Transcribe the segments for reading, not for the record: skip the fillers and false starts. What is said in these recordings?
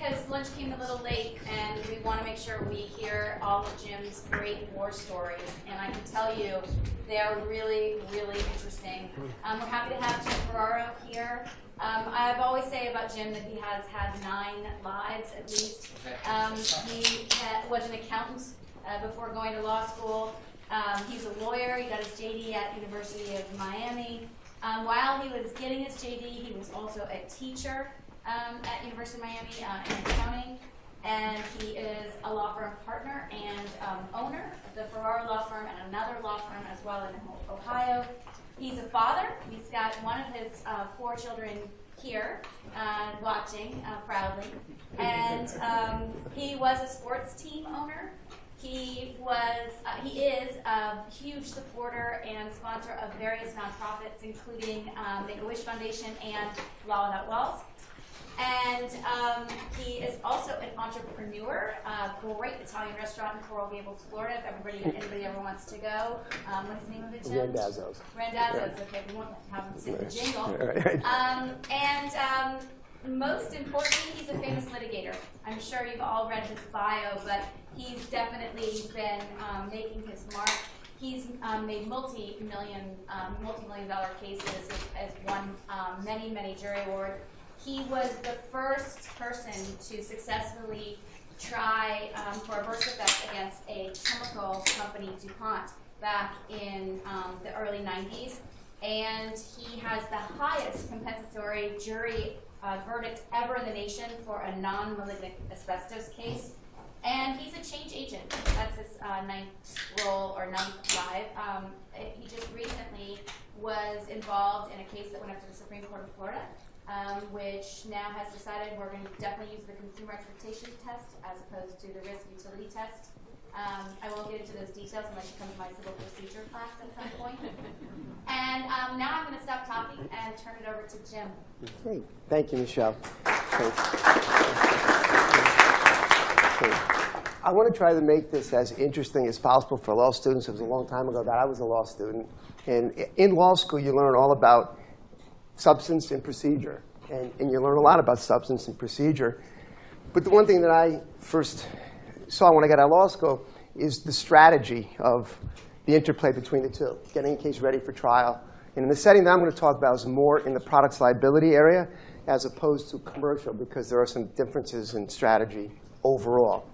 because lunch came a little late, and we want to make sure we hear all of Jim's great war stories. And I can tell you, they are really, really interesting. We're happy to have Jim Ferraro here. I've always say about Jim that he has had 9 lives at least. He was an accountant before going to law school. He's a lawyer. He got his JD at University of Miami. While he was getting his JD, he was also a teacher at University of Miami in accounting. And he is a law firm partner and owner of the Ferraro Law Firm and another law firm as well in Ohio. He's a father. He's got one of his 4 children here watching proudly. And he was a sports team owner. He is a huge supporter and sponsor of various nonprofits, including Make-A-Wish Foundation and Law Without Walls. And he is also an entrepreneur, a great Italian restaurant in Coral Gables, Florida, if anybody ever wants to go. What's the name of it, Jim? Randazzo's. Randazzo's, okay, we won't have him sing the jingle. Most importantly, he's a famous litigator. I'm sure you've all read his bio, but he's definitely been making his mark. He's made multi-million dollar cases, has won many, many jury awards. He was the first person to successfully try for a birth defect against a chemical company, DuPont, back in the early 90s. And he has the highest compensatory jury verdict ever in the nation for a non-malignant asbestos case. And he's a change agent. That's his 9th role or 9th live. He just recently was involved in a case that went up to the Supreme Court of Florida, which now has decided we're going to definitely use the consumer expectation test as opposed to the risk utility test. I won't get into those details unless you come to my civil procedure class at some point. And now I'm going to stop talking and turn it over to Jim. Okay. Thank you, Michelle. I want to try to make this as interesting as possible for law students. It was a long time ago that I was a law student. And in law school, you learn all about substance and procedure. And you learn a lot about substance and procedure. But the one thing that I first saw when I got out of law school is the strategy of the interplay between the two, getting a case ready for trial. And in the setting that I'm going to talk about is more in the products liability area as opposed to commercial, because there are some differences in strategy overall.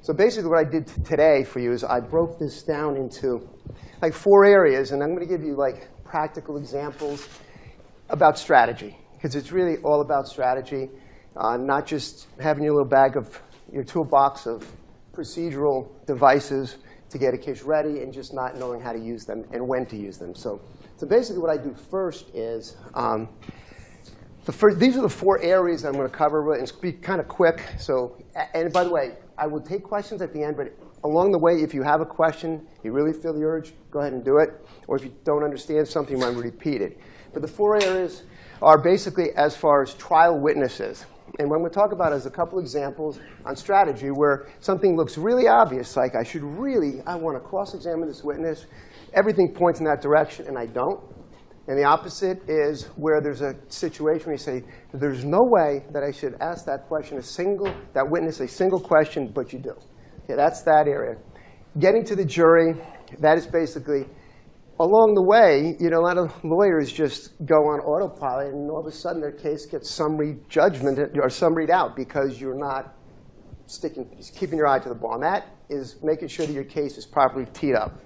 So basically what I did today for you is I broke this down into like 4 areas, and I'm going to give you like practical examples about strategy, because it's really all about strategy, not just having your little bag of your toolbox of procedural devices to get a case ready and just not knowing how to use them and when to use them. So basically what I do first is, these are the 4 areas that I'm going to cover, and be kind of quick. So, and by the way, I will take questions at the end, but along the way, if you have a question, you really feel the urge, go ahead and do it. Or if you don't understand something, you might repeat it. But the 4 areas are basically as far as trial witnesses. And what I'm going to talk about is a couple examples on strategy where something looks really obvious, like I want to cross-examine this witness. Everything points in that direction, and I don't. And the opposite is where there's a situation where you say, there's no way that I should ask that witness a single question, but you do. Okay, that's that area. Getting to the jury, that is basically, along the way, a lot of lawyers just go on autopilot, and all of a sudden their case gets summary judgment or summaried out because you're not keeping your eye to the ball. And that is making sure that your case is properly teed up.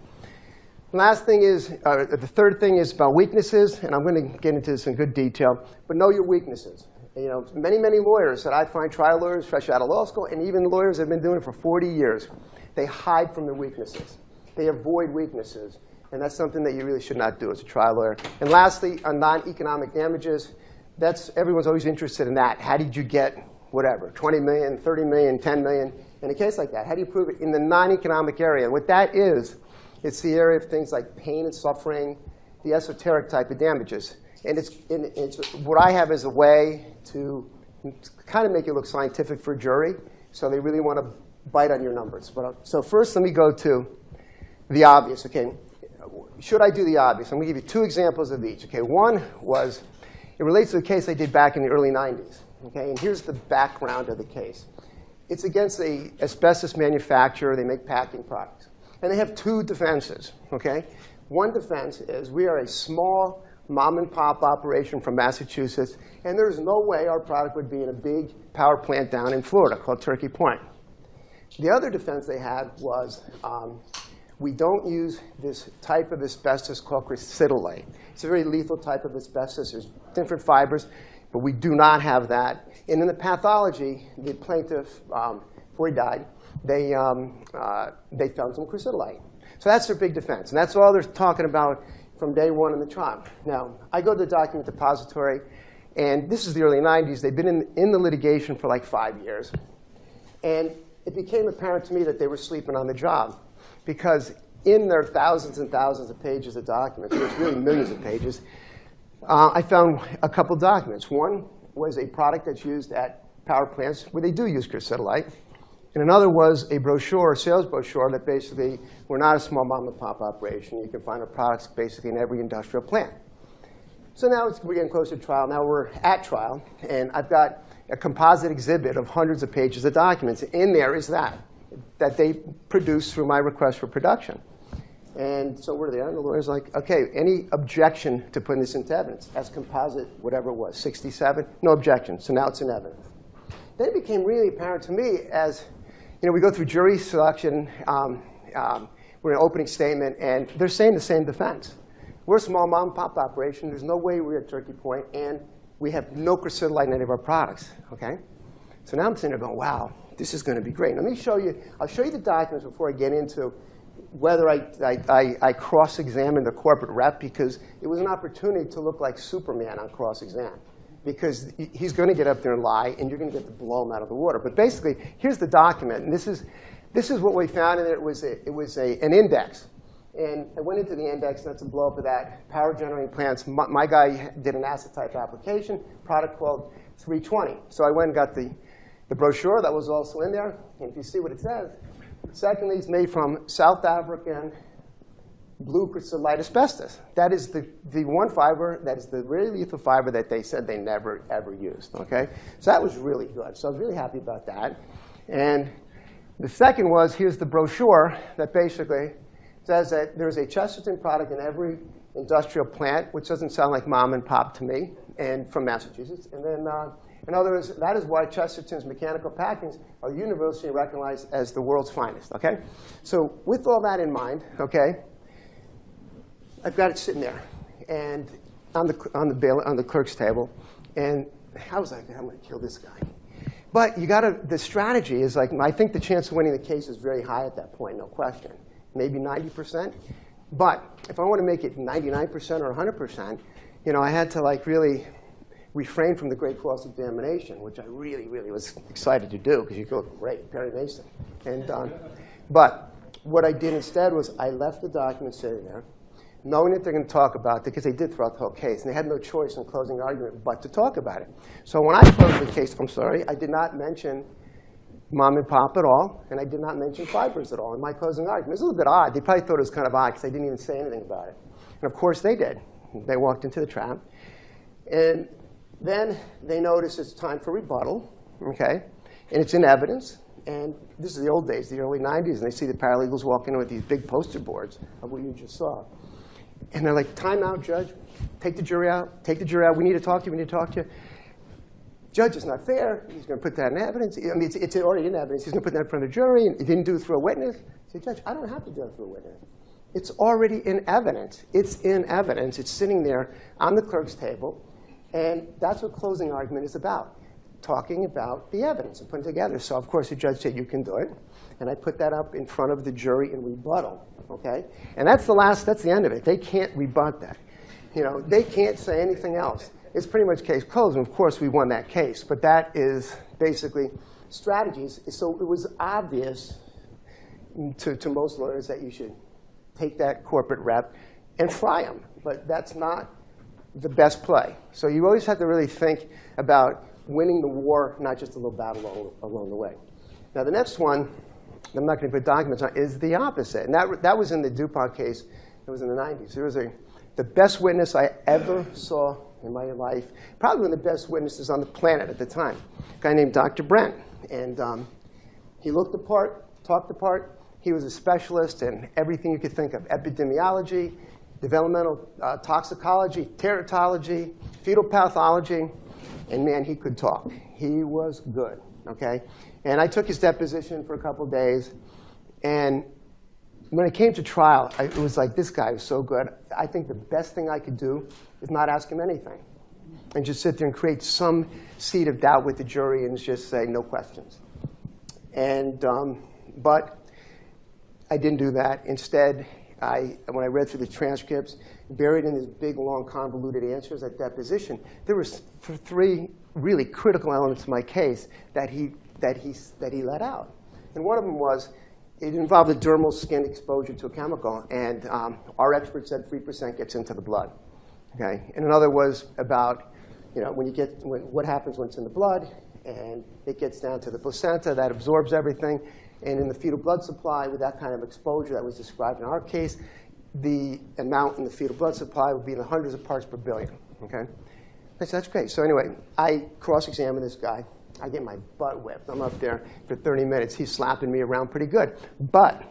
Last thing is, the third thing is about weaknesses, and I'm going to get into this in good detail, but know your weaknesses. Many, many lawyers that I find, trial lawyers fresh out of law school, and even lawyers that have been doing it for 40 years, they hide from their weaknesses. They avoid weaknesses, and that's something that you really should not do as a trial lawyer. And lastly, on non-economic damages, everyone's always interested in that. How did you get whatever, 20 million, 30 million, 10 million? In a case like that, how do you prove it in the non-economic area? And what that is, it's the area of things like pain and suffering, the esoteric type of damages. And it's what I have as a way to kind of make it look scientific for a jury, so they really want to bite on your numbers. So first, let me go to the obvious. Okay, should I do the obvious? I'm going to give you 2 examples of each. Okay, one was, it relates to a case I did back in the early 90s. Okay? And here's the background of the case. It's against an asbestos manufacturer. They make packing products. And they have two defenses. Okay? One defense is we are a small mom-and-pop operation from Massachusetts, and there's no way our product would be in a big power plant down in Florida called Turkey Point. The other defense they had was we don't use this type of asbestos called crucidolite. It's a very lethal type of asbestos. There's different fibers, but we do not have that. And in the pathology, the plaintiff, before he died, they found some crucidolite. So that's their big defense. And that's all they're talking about from day one in the trial. Now, I go to the document depository, and this is the early 90s. They've been in the litigation for like 5 years. And it became apparent to me that they were sleeping on the job, because in their thousands and thousands of pages of documents, it's really millions of pages, I found a couple documents. One was a product that's used at power plants where they do use crucidolite. And another was a brochure, a sales brochure, that basically, we're not a small mom-and-pop operation. You can find our products basically in every industrial plant. So now we're getting closer to trial. Now we're at trial. And I've got a composite exhibit of hundreds of pages of documents. In there is that they produced through my request for production. And so we're there, and the lawyer's like, OK, any objection to putting this into evidence? As composite, whatever it was, 67? No objection. So now it's in evidence. Then it became really apparent to me as we go through jury selection. We're in an opening statement, and they're saying the same defense. We're a small mom-and-pop operation. There's no way we're at Turkey Point, and we have no crucidolite in any of our products. Okay? So now I'm sitting there going, wow, this is going to be great. Let me show you. I'll show you the documents before I get into whether I cross-examined the corporate rep, because it was an opportunity to look like Superman on cross-exam. Because he's going to get up there and lie, and you're going to get to blow him out of the water. But basically, here's the document. And this is what we found in it. It was an index. And I went into the index, and that's a blow-up of that. Power generating plants. My guy did an asset type application, product called 320. So I went and got the brochure that was also in there. And if you see what it says, secondly, it's made from South African blue crucidolite asbestos. That is the one fiber, that is the really lethal fiber that they said they never, ever used. Okay? So that was really good. So I was really happy about that. And the second was, here's the brochure that basically says that there's a Chesterton product in every industrial plant, which doesn't sound like mom and pop to me, and from Massachusetts. And then, in other words, that is why Chesterton's mechanical packings are universally recognized as the world's finest. Okay? So with all that in mind, okay, I've got it sitting there, and on the clerk's table, and I was like, I'm going to kill this guy. But the strategy is like, I think the chance of winning the case is very high at that point, no question. Maybe 90%. But if I want to make it 99% or 100%, I had to really refrain from the great cross-examination, which I really, really was excited to do, because you go, great, Perry Mason. And but what I did instead was I left the document sitting there, knowing that they're going to talk about it, because they did throughout the whole case. And they had no choice in closing argument but to talk about it. So when I closed the case, I did not mention mom and pop at all, and I did not mention fibers at all in my closing argument. It was a little bit odd. They probably thought it was kind of odd, because I didn't even say anything about it. And of course, they did. They walked into the trap. And then they noticed it's time for rebuttal, okay? And it's in evidence. And this is the old days, the early 90s, and they see the paralegals walking in with these big poster boards of what you just saw. And they're like, time out, judge. Take the jury out. Take the jury out. We need to talk to you. We need to talk to you. Judge, it's not fair. He's going to put that in evidence. I mean, it's already in evidence. He's going to put that in front of the jury. And he didn't do it through a witness. I say, Judge, I don't have to do it through a witness. It's already in evidence. It's in evidence. It's sitting there on the clerk's table. And that's what closing argument is about, talking about the evidence and putting it together. So, of course, the judge said, you can do it. And I put that up in front of the jury in rebuttal. Okay? And that's the end of it. They can't rebut that. They can't say anything else. It's pretty much case closed. And of course, we won that case. But that is basically strategies. So it was obvious to most lawyers that you should take that corporate rep and fry them. But that's not the best play. So you always have to really think about winning the war, not just a little battle along the way. Now, the next one, I'm not going to put documents on, is the opposite. And that was in the DuPont case. It was in the 90s. There was the best witness I ever saw in my life, probably one of the best witnesses on the planet at the time, a guy named Dr. Brent. And he looked the part, talked the part. He was a specialist in everything you could think of: epidemiology, developmental toxicology, teratology, fetal pathology. And man, he could talk. He was good, okay? And I took his deposition for a couple of days. And when it came to trial, it was like, this guy was so good. I think the best thing I could do is not ask him anything and just sit there and create some seed of doubt with the jury and just say no questions. And but I didn't do that. Instead, when I read through the transcripts, buried in these big, long, convoluted answers at deposition, there were three really critical elements to my case that he let out. And one of them was, it involved a dermal skin exposure to a chemical, and our expert said 3% gets into the blood. Okay? And another was about, what happens when it's in the blood, and it gets down to the placenta, that absorbs everything. And in the fetal blood supply, with that kind of exposure that was described in our case, the amount in the fetal blood supply would be in the hundreds of parts per billion. Okay? I said, that's great. So anyway, I cross-examine this guy. I get my butt whipped. I'm up there for 30 minutes. He's slapping me around pretty good. But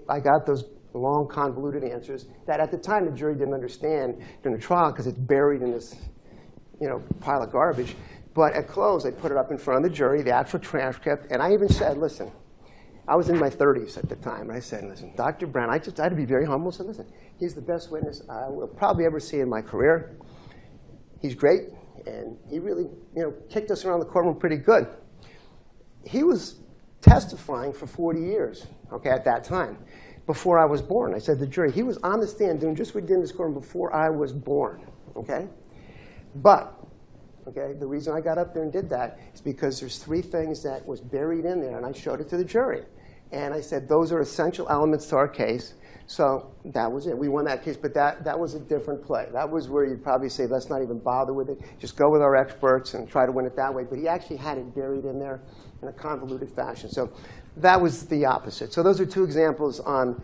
I got those long, convoluted answers that at the time the jury didn't understand during the trial because it's buried in this pile of garbage. But at close, I put it up in front of the jury, the actual transcript. And I even said, listen, I was in my 30s at the time. And I said, listen, Dr. Brown, I had to be very humble. I said, listen, he's the best witness I will probably ever see in my career. He's great. And he really kicked us around the courtroom pretty good. He was testifying for 40 years, okay, at that time, before I was born. I said to the jury, he was on the stand doing just what he did in this courtroom before I was born. Okay? But okay, the reason I got up there and did that is because there's three things that was buried in there, and I showed it to the jury. And I said, those are essential elements to our case. So that was it. We won that case, but that was a different play. That was where you'd probably say, let's not even bother with it. Just go with our experts and try to win it that way. But he actually had it buried in there in a convoluted fashion. So that was the opposite. So those are two examples on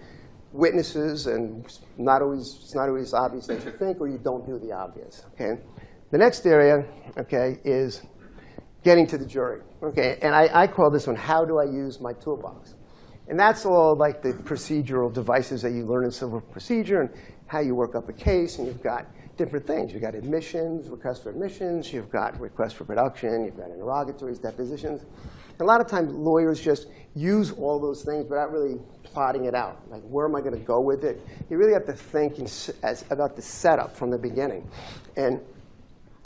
witnesses, and it's not always obvious that you think, or you don't do the obvious. Okay? The next area, okay, is getting to the jury. Okay? And I call this one, how do I use my toolbox? And that's all like the procedural devices that you learn in civil procedure and how you work up a case. And you've got different things. You've got admissions, requests for admissions. You've got requests for production. You've got interrogatories, depositions. And a lot of times lawyers just use all those things without really plotting it out. Like, where am I going to go with it? You really have to think about the setup from the beginning. And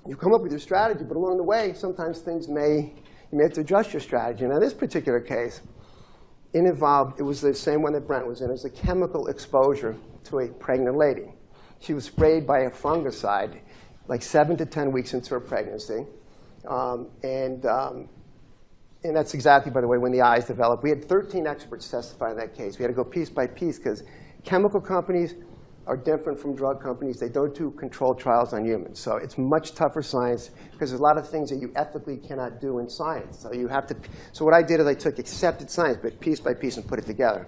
you come up with your strategy, but along the way, sometimes you may have to adjust your strategy. Now, in this particular case, it was the same one that Brent was in. It was a chemical exposure to a pregnant lady. She was sprayed by a fungicide like 7 to 10 weeks into her pregnancy. And that's exactly, by the way, when the eyes developed. We had 13 experts testify in that case. We had to go piece by piece because chemical companies are different from drug companies. They don't do controlled trials on humans. So it's much tougher science because there's a lot of things that you ethically cannot do in science. So you have to. So what I did is I took accepted science, but piece by piece, and put it together.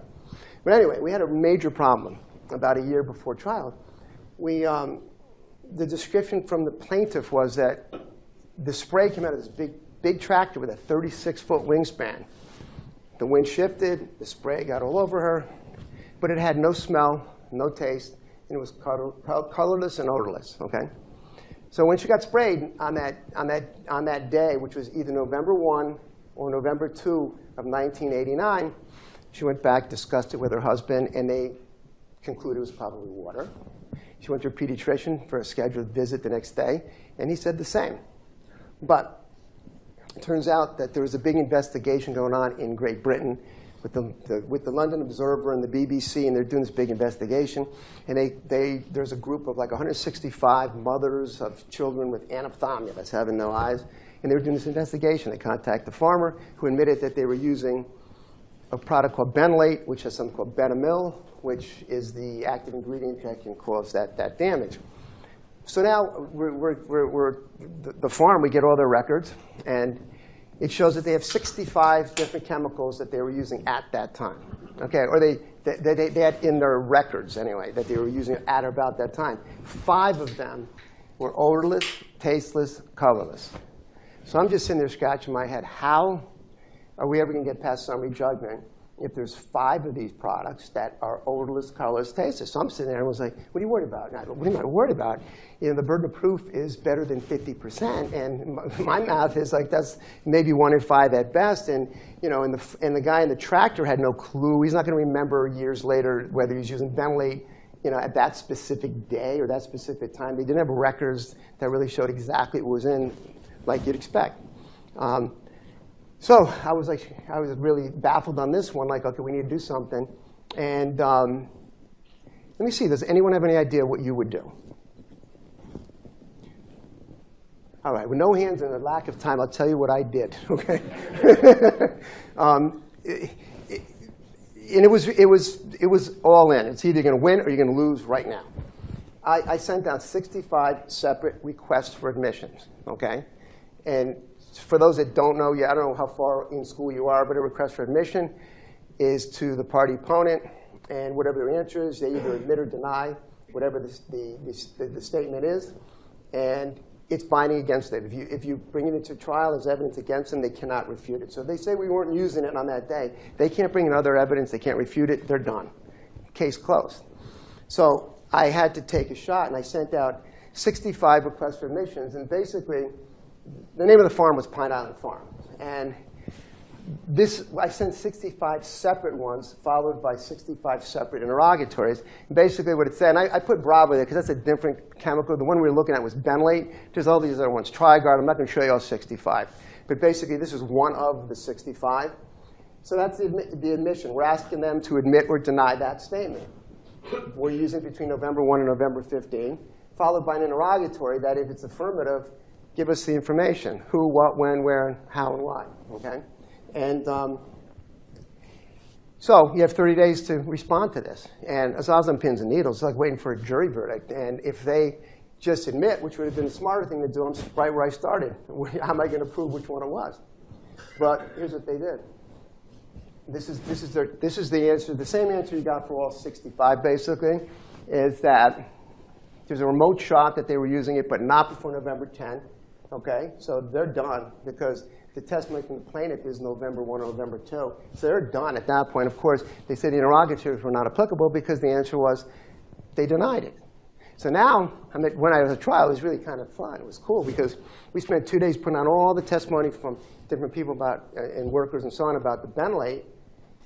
But anyway, we had a major problem about a year before trial. The description from the plaintiff was that the spray came out of this big tractor with a 36-foot wingspan. The wind shifted. The spray got all over her. But it had no smell, no taste. And it was colorless and odorless. Okay, so when she got sprayed on that day, which was either November 1 or November 2 of 1989, she went back, discussed it with her husband, and they concluded it was probably water. She went to a pediatrician for a scheduled visit the next day, and he said the same. But it turns out that there was a big investigation going on in Great Britain with the London Observer and the BBC, and they're doing this big investigation. And there's a group of like 165 mothers of children with anophthalmia, that's having no eyes. And they were doing this investigation. They contacted the farmer, who admitted that they were using a product called benylate, which has something called betamil, which is the active ingredient that can cause that damage. So now the farm, we get all their records, and it shows that they have 65 different chemicals that they were using at that time. Okay, or they had in their records anyway that they were using at or about that time. 5 of them were odorless, tasteless, colorless. So I'm just sitting there scratching my head. How are we ever going to get past summary judgment if there's 5 of these products that are odorless, colorless, tasteless? So I'm sitting there and was like, what are you worried about? What am I worried about? You know, the burden of proof is better than 50%. And my math is like, that's maybe 1 in 5 at best. And, you know, and the guy in the tractor had no clue. He's not going to remember years later whether he's using benlate, you know, at that specific day or that specific time. They didn't have records that really showed exactly what was in, like you'd expect. So I was really baffled on this one. Like, OK, we need to do something. And let me see. Does anyone have any idea what you would do? All right. With no hands and a lack of time, I'll tell you what I did. OK. And it was all in. It's either you're going to win or you're going to lose right now. I sent out 65 separate requests for admissions. OK. And for those that don't know, I don't know how far in school you are, but a request for admission is to the party opponent, and whatever their answer is, they either admit or deny whatever the statement is, and it's binding against them. If you bring it into trial as evidence against them, they cannot refute it. So if they say we weren't using it on that day, they can't bring in other evidence, they can't refute it, they're done. Case closed. So I had to take a shot, and I sent out 65 requests for admissions, and basically, the name of the farm was Pine Island Farm. And I sent 65 separate ones, followed by 65 separate interrogatories. And basically what it said, and I put Bravo there because that's a different chemical. The one we were looking at was benlate. There's all these other ones, Trigard. I'm not going to show you all 65. But basically, this is one of the 65. So that's the admission. We're asking them to admit or deny that statement. We're using it between November 1 and November 15, followed by an interrogatory that, if it's affirmative, give us the information: who, what, when, where, how, and why. Okay? And so you have 30 days to respond to this. And as I was on pins and needles, it's like waiting for a jury verdict. And if they just admit, which would have been the smarter thing to do, I'm right where I started. How am I going to prove which one it was? But here's what they did. This is the answer. The same answer you got for all 65, basically, is that there's a remote shot that they were using it, but not before November 10. Okay, so they're done because the testimony from the plaintiff is November 1 or November 2. So they're done at that point. Of course, they said the interrogatories were not applicable because the answer was they denied it. So now, when I was at trial, it was really kind of fun. It was cool because we spent 2 days putting on all the testimony from different people about, and workers and so on, about the benlate.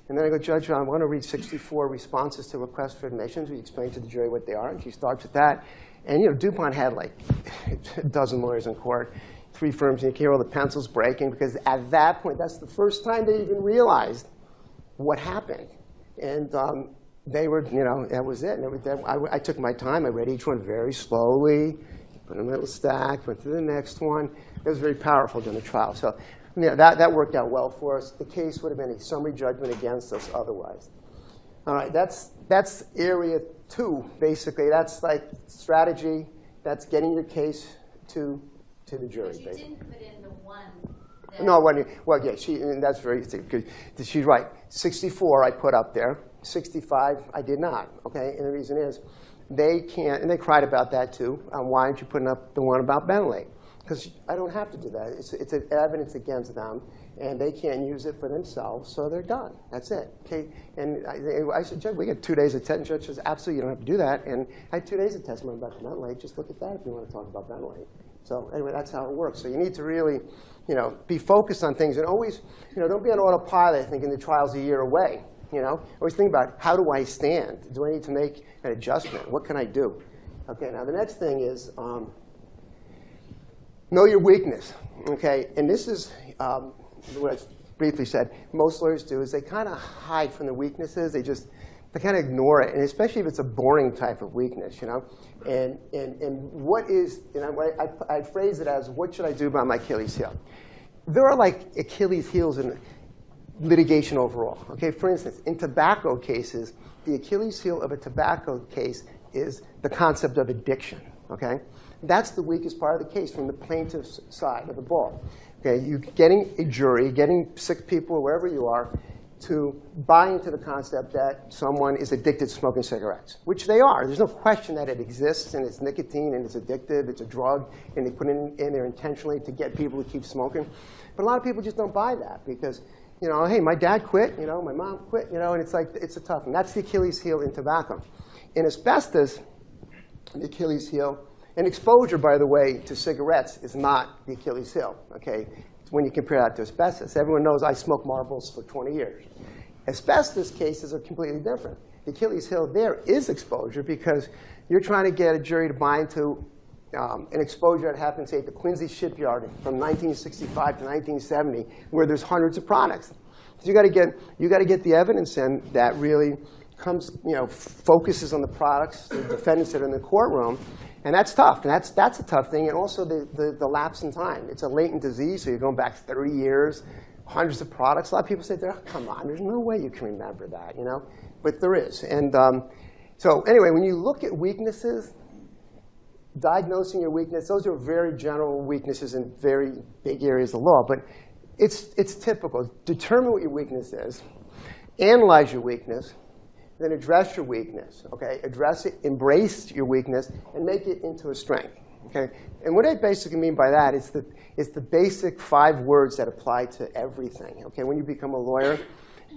And then I go, Judge, I want to read 64 responses to requests for admissions. We explain to the jury what they are, and she starts with that. And you know, DuPont had like a dozen lawyers in court, 3 firms, and you can hear all the pencils breaking because at that point, that's the first time they even realized what happened. And they were, you know, that was it. And I took my time. I read each one very slowly, put them in a little stack, went to the next one. It was very powerful during the trial. So yeah, that worked out well for us. The case would have been a summary judgment against us otherwise. All right, that's area 2, basically. That's like strategy. That's getting your case to the jury. But you didn't put in the one. No, well, yeah, and that's very good. She's right. 64 I put up there. 65 I did not. Okay, and the reason is they can't, and they cried about that too. Why aren't you putting up the one about benlate? Because I don't have to do that. It's evidence against them, and they can't use it for themselves, so they're done. That's it. Okay. And I said, Judge, we get 2 days of testimony. Judge says, absolutely, you don't have to do that. And I had 2 days of testimony about the benlate. Just look at that if you want to talk about benlate. So anyway, that's how it works. So you need to really, you know, be focused on things, and always, you know, don't be on autopilot thinking the trial's a year away. You know, always think about, how do I stand? Do I need to make an adjustment? What can I do? Okay. Now the next thing is. Know your weakness, okay? And this is what I briefly said. Most lawyers do is they kind of hide from the weaknesses. They kind of ignore it, and especially if it's a boring type of weakness, you know? And what is, and I phrase it as, what should I do about my Achilles heel? There are like Achilles heels in litigation overall, okay? For instance, in tobacco cases, the Achilles heel of a tobacco case is the concept of addiction, okay? That's the weakest part of the case from the plaintiff's side of the ball. Okay, you getting a jury, getting 6 people or wherever you are, to buy into the concept that someone is addicted to smoking cigarettes, which they are. There's no question that it exists, and it's nicotine, and it's addictive, it's a drug, and they put it in there intentionally to get people to keep smoking. But a lot of people just don't buy that because, hey, my dad quit, my mom quit, and it's like, it's a tough one. That's the Achilles heel in tobacco. In asbestos, the Achilles heel, and exposure, by the way, to cigarettes is not the Achilles heel, okay? When you compare that to asbestos. Everyone knows I smoked marbles for 20 years. Asbestos cases are completely different. The Achilles heel there is exposure because you're trying to get a jury to buy into an exposure that happened, say, at the Quincy shipyard from 1965 to 1970, where there's hundreds of products. So you got to get the evidence in that really comes, focuses on the products, the defendants that are in the courtroom. And that's tough. And that's a tough thing. And also the lapse in time. It's a latent disease, so you're going back 30 years, hundreds of products. A lot of people say, oh, come on, there's no way you can remember that, But there is. And so anyway, when you look at weaknesses, diagnosing your weakness, those are very general weaknesses in very big areas of law. But it's typical. Determine what your weakness is. Analyze your weakness. Then address your weakness, okay? Address it, embrace your weakness, and make it into a strength, okay? And what I basically mean by that is the basic 5 words that apply to everything, okay? When you become a lawyer,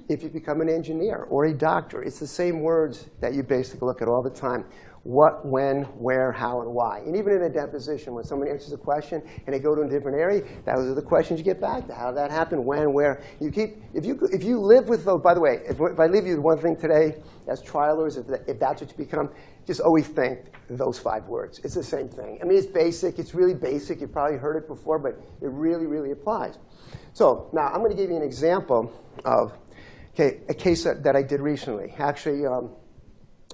if you become an engineer or a doctor, it's the same words that you basically look at all the time. What, when, where, how, and why. And even in a deposition, when someone answers a question and they go to a different area, those are the questions you get back to. How did that happen? When, where? You keep, if you live with those, by the way, if I leave you with one thing today, as trialers, if that's what you become, just always think those 5 words. It's the same thing. I mean, it's basic. It's really basic. You've probably heard it before, but it really, really applies. So now I'm going to give you an example of a case that I did recently. Actually,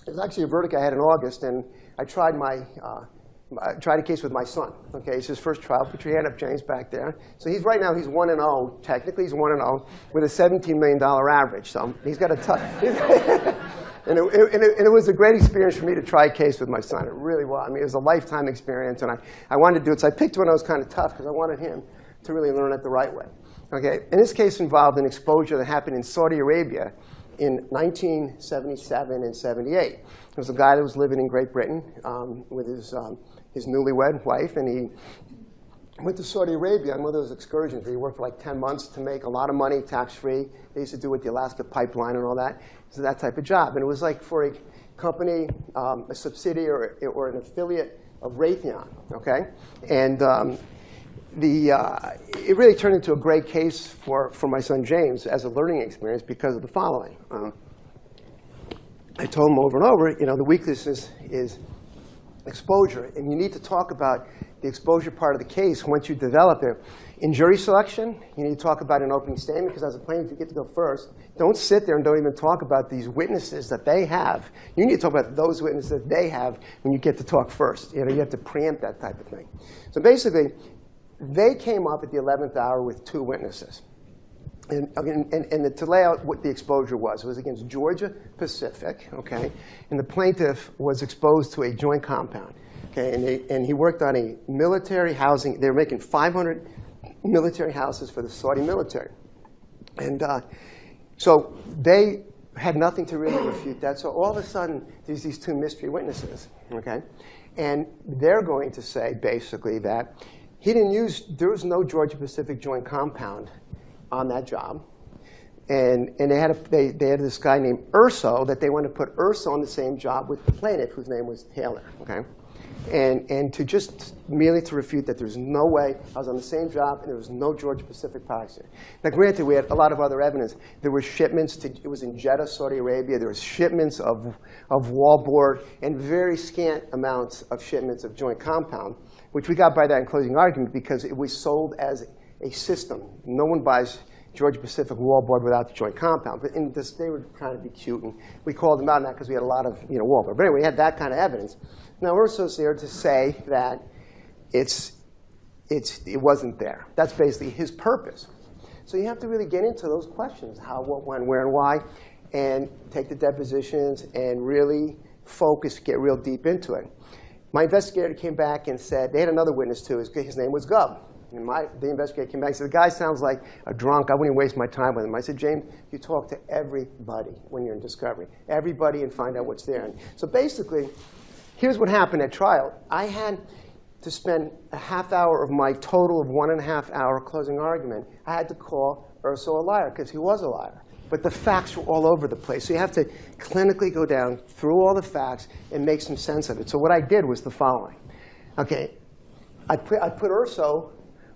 it was actually a verdict I had in August, and I tried a case with my son. Okay, it's his first trial. Put your hand up, James, back there. So right now he's 1-0. Technically, he's 1-0 with a $17 million average. So he's got a tough. And it was a great experience for me to try a case with my son. It really was. I mean, it was a lifetime experience, and I wanted to do it. So I picked one that was kind of tough because I wanted him to really learn it the right way. Okay, and this case involved an exposure that happened in Saudi Arabia in 1977 and 78. There was a guy that was living in Great Britain with his newlywed wife, and he went to Saudi Arabia on one of those excursions where he worked for like 10 months to make a lot of money, tax-free. They used to do with the Alaska pipeline and all that. So that type of job. And it was like for a company, a subsidiary or an affiliate of Raytheon, okay? And it really turned into a great case for my son James as a learning experience because of the following. I told him over and over, the weakness is exposure. And you need to talk about the exposure part of the case once you develop it. In jury selection, you need to talk about an opening statement because as a plaintiff, you get to go first. Don't sit there and don't even talk about these witnesses that they have. You need to talk about those witnesses that they have when you get to talk first. You have to preempt that type of thing. So basically, they came up at the 11th hour with 2 witnesses. And to lay out what the exposure was, it was against Georgia Pacific, okay? And the plaintiff was exposed to a joint compound, okay? And he worked on a military housing. They were making 500 military houses for the Saudi military. And so they had nothing to really refute that. So all of a sudden, there's these 2 mystery witnesses, okay? And they're going to say, basically, that he didn't use, there was no Georgia Pacific joint compound on that job. And they had this guy named Urso that they wanted to put Urso on the same job with the plaintiff, whose name was Taylor, okay? And to just merely to refute that there's no way I was on the same job and there was no Georgia Pacific products here. Now, granted, we had a lot of other evidence. There were shipments to, it was in Jeddah, Saudi Arabia. There was shipments of wallboard and very scant amounts of shipments of joint compound, which we got by that in closing argument because it was sold as a system. No one buys Georgia Pacific wallboard without the joint compound. But in this, they were trying to be cute, and we called them out on that because we had a lot of wallboard. But anyway, we had that kind of evidence. Now, Urso's there to say that it wasn't there. That's basically his purpose. So you have to really get into those questions: how, what, when, where, and why, and take the depositions and really focus, get real deep into it. My investigator came back and said, they had another witness too. His name was Gubb. And the investigator came back and said, the guy sounds like a drunk. I wouldn't waste my time with him. I said, James, you talk to everybody when you're in discovery. Everybody, and find out what's there. And so basically, here's what happened at trial. I had to spend a half hour of my total of 1.5 hour closing argument. I had to call Urso a liar, because he was a liar. But the facts were all over the place. So you have to clinically go down through all the facts and make some sense of it. So what I did was the following. Okay, I put Urso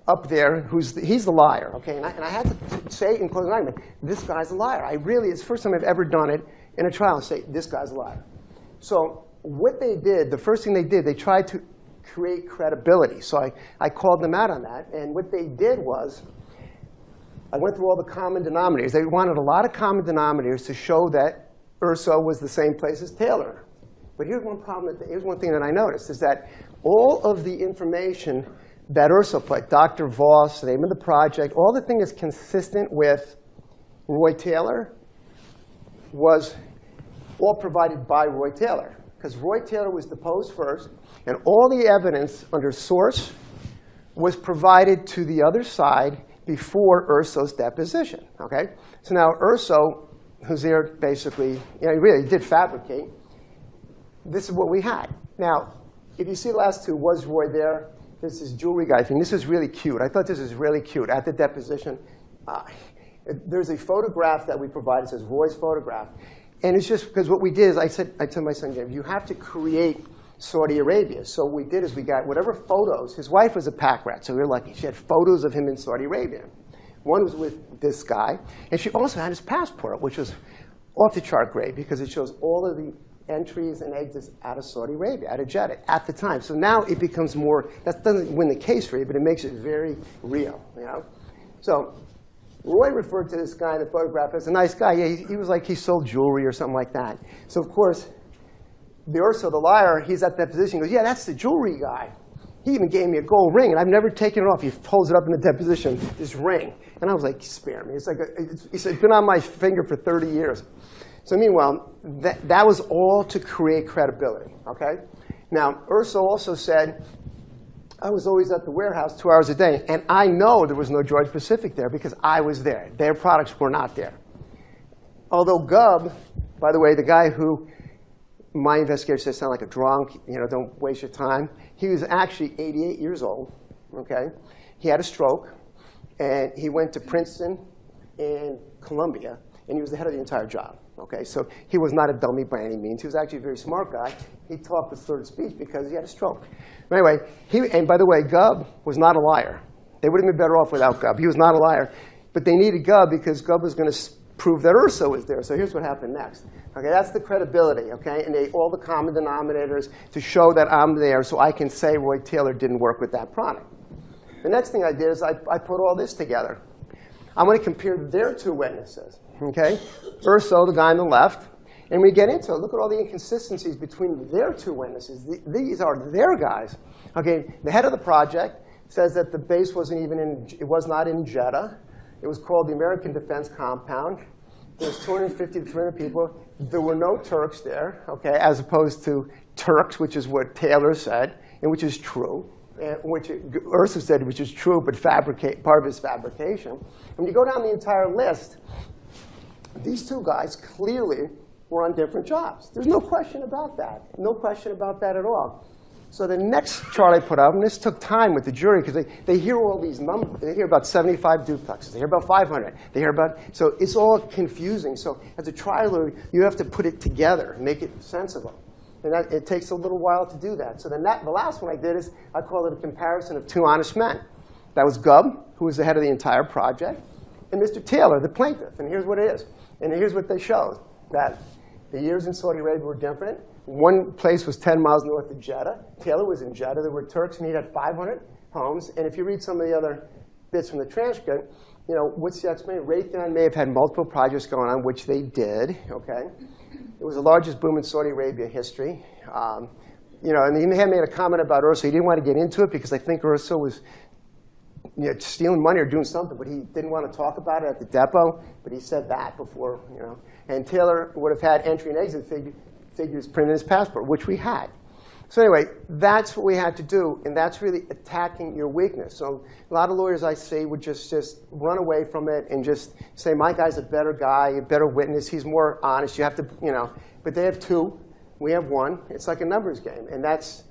up there, he's the liar. Okay, and I had to say in closing argument, this guy's a liar. It's the first time I've ever done it in a trial and say, this guy's a liar. So what they did, the first thing they did, they tried to create credibility. So I called them out on that. And what they did was, I went through all the common denominators. They wanted a lot of common denominators to show that Urso was the same place as Taylor. But here's one problem. Here's one thing that I noticed, is that all of the information that Urso put, Dr. Voss, the name of the project, all the thing is consistent with Roy Taylor, was all provided by Roy Taylor. Because Roy Taylor was deposed first, and all the evidence under source was provided to the other side before Urso's deposition. Okay? So now Urso, who's there basically, he really did fabricate. This is what we had. Now, if you see the last two, was Roy there? This is jewelry guy thing. This is really cute. I thought this was really cute. At the deposition, there's a photograph that we provided. It says Roy's photograph. And it's just because what we did is I told my son, James, you have to create Saudi Arabia. So what we did is we got whatever photos. His wife was a pack rat, so we were lucky. She had photos of him in Saudi Arabia. One was with this guy. And she also had his passport, which was off the chart great because it shows all of the entries and exits out of Saudi Arabia, out of Jeddah, at the time. So now it becomes more, that doesn't win the case for you, but it makes it very real. So Roy referred to this guy in the photograph as a nice guy. Yeah, he was like he sold jewelry or something like that. So of course, the Urso, the liar, he's at that position. He goes, yeah, that's the jewelry guy. He even gave me a gold ring, and I've never taken it off. He holds it up in the deposition, this ring. And I was like, spare me. It's like he said, it's been on my finger for 30 years. So meanwhile, that was all to create credibility. Okay? Now, Urso also said, I was always at the warehouse 2 hours a day, and I know there was no Georgia Pacific there because I was there. Their products were not there. Although Gubb, by the way, the guy who my investigator said sounded like a drunk, don't waste your time, he was actually 88 years old. Okay? He had a stroke, and he went to Princeton and Columbia, and he was the head of the entire job. Okay, so he was not a dummy by any means. He was actually a very smart guy. He talked the third speech because he had a stroke. But anyway, and by the way, Gubb was not a liar. They would have been better off without Gubb. He was not a liar. But they needed Gubb because Gubb was going to prove that Urso was there. So here's what happened next. Okay, that's the credibility, okay? And all the common denominators to show that I'm there so I can say Roy Taylor didn't work with that product. The next thing I did is I put all this together. I'm going to compare their two witnesses. Okay? Urso, the guy on the left. And we get into it. Look at all the inconsistencies between their two witnesses. These are their guys. Okay, the head of the project says that the base wasn't even it was not in Jeddah. It was called the American Defense Compound. There was 250 to 300 people. There were no Turks there, okay, as opposed to Turks, which is what Taylor said, and which is true. Which Urso said, which is true, but part of his fabrication. When you go down the entire list, these two guys clearly were on different jobs. There's no question about that. No question about that at all. So the next chart I put up, and this took time with the jury because they hear all these numbers. They hear about 75 duplexes. They hear about 500. They hear about, so it's all confusing. So as a trial lawyer, you have to put it together and make it sensible. And it takes a little while to do that. So the last one I did is I call it a comparison of two honest men. That was Gubb, who was the head of the entire project, and Mr. Taylor, the plaintiff. And here's what it is. And here's what they showed, that the years in Saudi Arabia were different. One place was 10 miles north of Jeddah. Taylor was in Jeddah. There were Turks, and he had 500 homes. And if you read some of the other bits from the transcript, what's the explanation? Raytheon may have had multiple projects going on, which they did. Okay, it was the largest boom in Saudi Arabia history. And he had made a comment about Urso. He didn't want to get into it because I think Urso was stealing money or doing something, but he didn't want to talk about it at the depot. But he said that before, And Taylor would have had entry and exit figures printed in his passport, which we had. So anyway, that's what we had to do, and that's really attacking your weakness. So a lot of lawyers I see would just run away from it and just say, my guy's a better guy, a better witness, he's more honest, you have to, but they have two, we have one. It's like a numbers game, and that's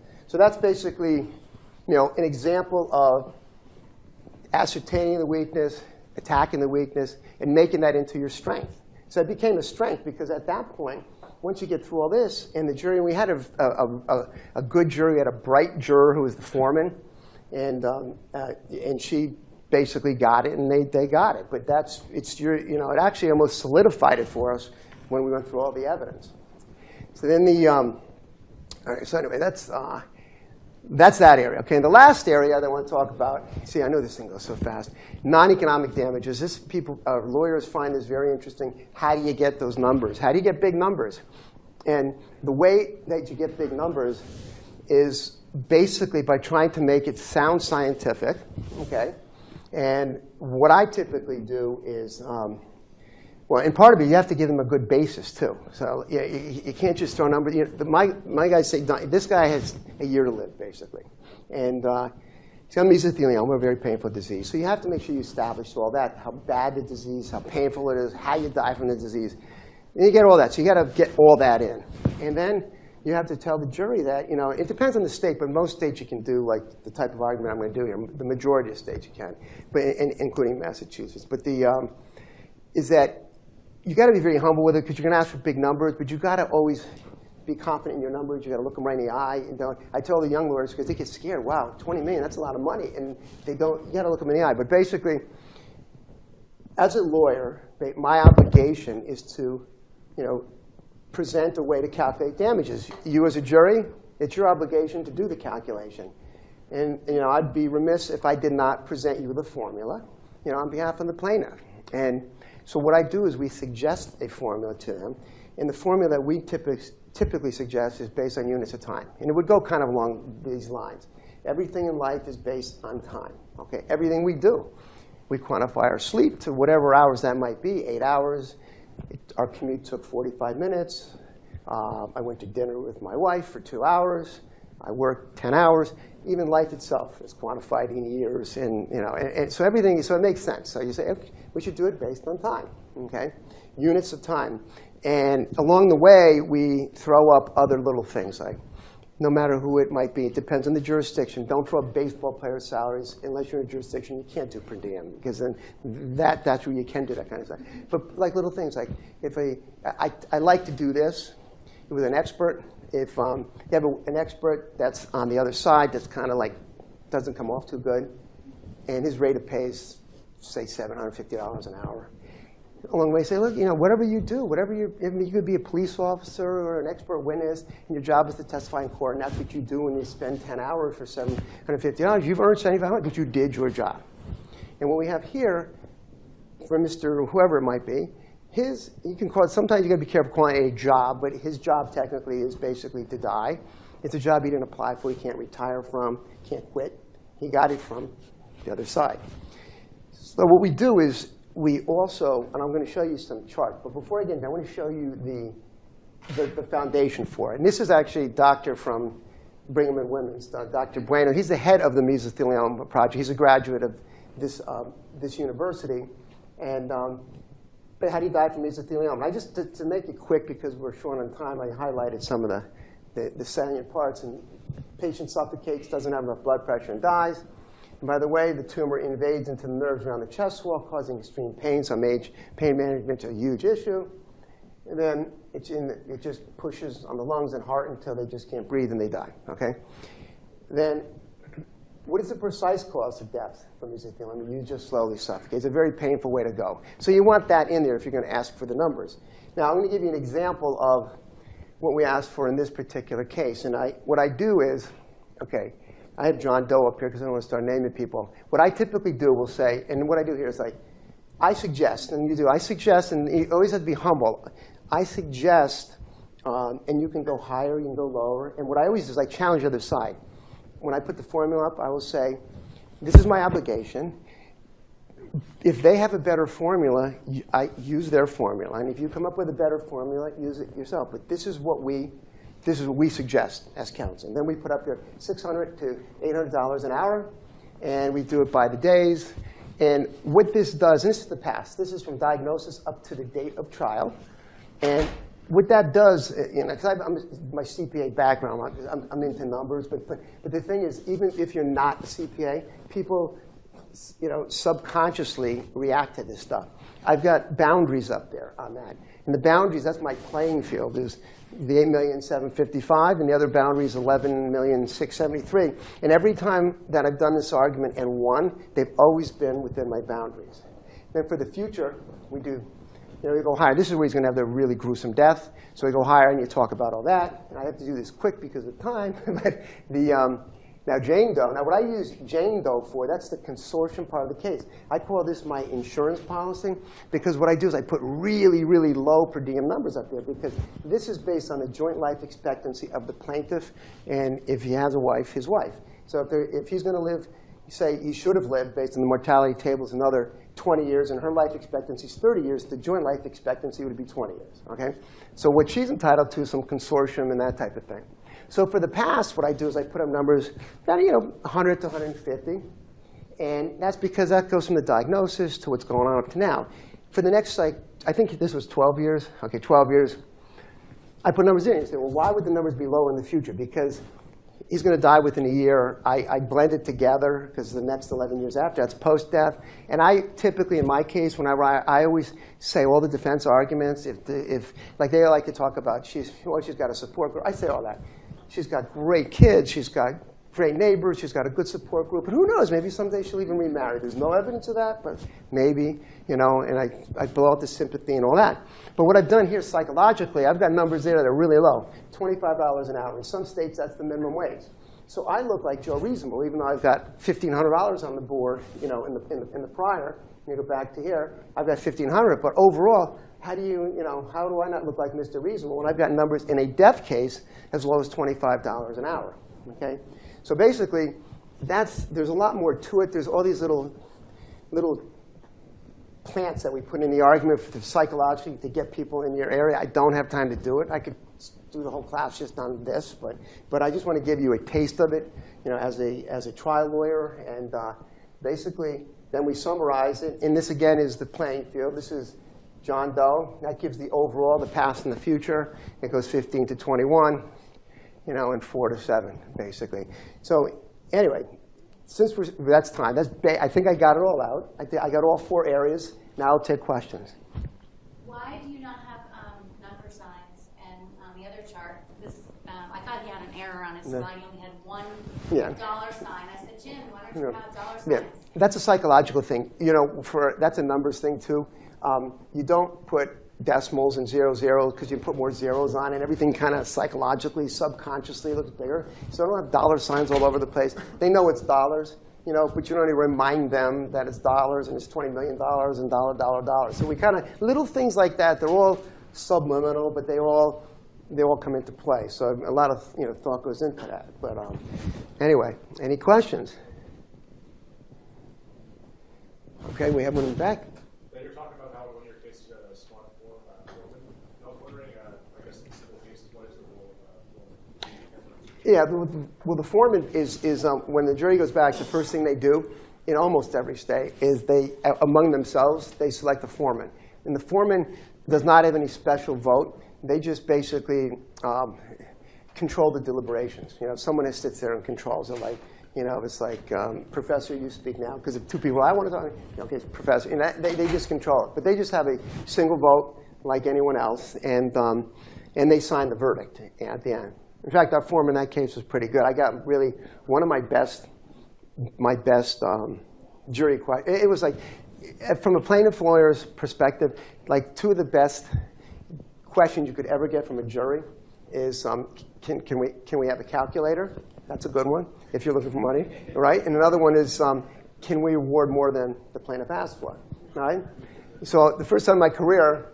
basically, an example of ascertaining the weakness, attacking the weakness, and making that into your strength. So it became a strength because at that point, once you get through all this, and the jury, we had a good jury, we had a bright juror who was the foreman, and she basically got it, and they got it. But it actually almost solidified it for us when we went through all the evidence. So then all right, so anyway, that's that area. Okay, and the last area that I want to talk about, see, I know this thing goes so fast, non-economic damages. Lawyers find this very interesting. How do you get those numbers? How do you get big numbers? And the way that you get big numbers is basically by trying to make it sound scientific, okay? And what I typically do is, and part of it, you have to give them a good basis, too. So you can't just throw numbers. My guys say, this guy has a year to live, basically. And he's got mesothelioma, a very painful disease. So you have to make sure you establish all that, how bad the disease, how painful it is, how you die from the disease. And you get all that. So you got to get all that in. And then you have to tell the jury that, it depends on the state, but most states you can do like the type of argument I'm going to do here. The majority of states you can, but including Massachusetts. But is that you got to be very humble with it because you're going to ask for big numbers, but you got to always be confident in your numbers. You got to look them right in the eye. And I tell the young lawyers because they get scared. Wow, 20 million, that's a lot of money, and they don't. You got to look them in the eye. But basically, as a lawyer, my obligation is to, present a way to calculate damages. You as a jury, it's your obligation to do the calculation. And I'd be remiss if I did not present you with a formula, on behalf of the plaintiff. And so what I do is we suggest a formula to them. And the formula that we typically suggest is based on units of time. And it would go kind of along these lines. Everything in life is based on time. Okay? Everything we do. We quantify our sleep to whatever hours that might be, 8 hours. Our commute took 45 minutes. I went to dinner with my wife for 2 hours. I worked 10 hours. Even life itself is quantified in years, and so everything. So it makes sense. So you say, okay, we should do it based on time, okay? Units of time, and along the way we throw up other little things like, no matter who it might be, it depends on the jurisdiction. Don't throw up baseball players' salaries unless you're in a jurisdiction you can't do per diem, because then that's where you can do that kind of stuff. But like little things like, if I like to do this with an expert. If you have an expert that's on the other side that's kind of like doesn't come off too good, and his rate of pay is, say, $750 an hour. Along the way, say, look, whatever you do, you could be a police officer or an expert witness, and your job is to testify in court, and that's what you do when you spend 10 hours for $750. You've earned $7,500 because you did your job. And what we have here, for Mr. whoever it might be, you can call it, sometimes you got to be careful calling it a job, but his job technically is basically to die. It's a job he didn't apply for, he can't retire from, can't quit. He got it from the other side. So what we do is we also, and I'm going to show you some charts, but before I get into that, I want to show you the foundation for it. And this is actually a doctor from Brigham and Women's, Dr. Bueno. He's the head of the mesothelioma project. He's a graduate of this university. And but how he died from mesothelioma. I just, to make it quick, because we're short on time, I highlighted some of the salient parts. And patient suffocates, doesn't have enough blood pressure, and dies. And by the way, the tumor invades into the nerves around the chest wall, causing extreme pain. So pain management is a huge issue. And then it just pushes on the lungs and heart until they just can't breathe and they die. Okay? Then, what is the precise cause of death from mesothelioma? You just slowly suffocate. It's a very painful way to go. So you want that in there if you're going to ask for the numbers. Now, I'm going to give you an example of what we asked for in this particular case. And what I do is, okay, I have John Doe up here because I don't want to start naming people. What I typically do will say, and what I do here is like, I suggest, and you do, I suggest, and you always have to be humble. I suggest, and you can go higher, you can go lower. And what I always do is I challenge the other side. When I put the formula up, I will say, this is my obligation. If they have a better formula, I use their formula. And if you come up with a better formula, use it yourself. But this is what we this is what we suggest as counsel. And then we put up there $600 to $800 an hour, and we do it by the days. And what this does, and this is the past. This is from diagnosis up to the date of trial. And what that does, because I'm my CPA background, I'm into numbers, but the thing is, even if you're not a CPA, people subconsciously react to this stuff. I've got boundaries up there on that. And the boundaries, that's my playing field, is the 8,755,000, and the other boundary is 11,673,000. And every time that I've done this argument and won, they've always been within my boundaries. Then for the future, we do, we go higher. This is where he's going to have the really gruesome death. So we go higher, and you talk about all that. And I have to do this quick because of time. But now Jane Doe. Now what I use Jane Doe for, that's the consortium part of the case. I call this my insurance policy because what I do is I put really, really low per diem numbers up there because this is based on the joint life expectancy of the plaintiff and if he has a wife, his wife. So if he's going to live, say he should have lived based on the mortality tables another 20 years and her life expectancy is 30 years, the joint life expectancy would be 20 years. Okay? So what she's entitled to is some consortium and that type of thing. So for the past, what I do is I put up numbers that 100 to 150. And that's because that goes from the diagnosis to what's going on up to now. For the next, I think this was 12 years. OK, 12 years. I put numbers in and say, well, why would the numbers be lower in the future? Because he's going to die within a year. I blend it together because the next 11 years after, that's post-death. And I typically, in my case, when I always say all the defense arguments. Like they like to talk about, she's got a support group. I say all that. She's got great kids. She's got great neighbors. She's got a good support group. And who knows? Maybe someday she'll even remarry. There's no evidence of that, but maybe, and I blow out the sympathy and all that. But what I've done here psychologically, I've got numbers there that are really low, $25 an hour. In some states, that's the minimum wage. So I look like Joe Reasonable, even though I've got $1,500 on the board, in the prior. You go back to here, I've got $1,500. But overall, how do I not look like Mr. Reasonable when I've got numbers in a death case as low as $25 an hour? Okay? So basically, there's a lot more to it. There's all these little plants that we put in the argument psychologically to get people in your area. I don't have time to do it. I could do the whole class just on this, but I just want to give you a taste of it, as a trial lawyer. And basically, then we summarize it. And this again is the playing field. This is John Doe. That gives the overall, the past and the future. It goes 15 to 21. And 4 to 7, basically. So anyway, since that's time, I think I got it all out. I got all 4 areas. Now I'll take questions. Why do you not have number signs? And on the other chart, I thought he had an error on his slide. He only had $1 sign. I said, Jim, why don't you have dollar signs? Yeah. That's a psychological thing. That's a numbers thing, too. You don't put decimals and 0, 0 because you put more zeros on it. Everything kind of psychologically, subconsciously looks bigger. So I don't have dollar signs all over the place. They know it's dollars, but you don't even remind them that it's dollars and it's $20 million and dollar. So we kind of, little things like that, they're all subliminal, but they all come into play. So a lot of thought goes into that. But anyway, any questions? OK, we have one in the back. You're talking about how one of your cases you had a smart foreman. I was wondering, I guess in civil cases, what is the role of foreman? Yeah, well, the foreman is when the jury goes back, the first thing they do in almost every state is among themselves, they select a foreman. And the foreman does not have any special vote. They just basically control the deliberations. Someone that sits there and controls it, like, it's like, Professor, you speak now. Because if 2 people, I want to talk, okay, Professor. And they just control it. But they just have a single vote like anyone else. And they sign the verdict at the end. In fact, our foreman in that case was pretty good. I got really one of my best jury questions. It was like, from a plaintiff lawyer's perspective, like 2 of the best questions you could ever get from a jury is, can we have a calculator? That's a good one, if you're looking for money, right? And another one is, can we award more than the plaintiff asked for, right? So the first time in my career,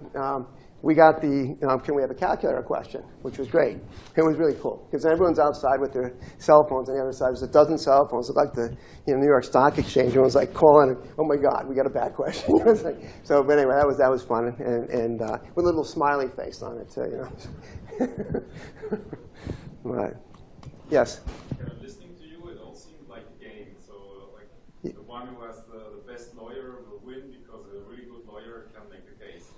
we got the, can we have a calculator question, which was great. It was really cool, because everyone's outside with their cell phones, and the other side was a dozen cell phones. It looked like the New York Stock Exchange. Everyone's like calling, oh my God, we got a bad question. So, but anyway, that was fun, and with a little smiley face on it too, Right. Yes. Listening to you, it all seemed like a game. So, like the one who has the best lawyer will win because a really good lawyer can make the case.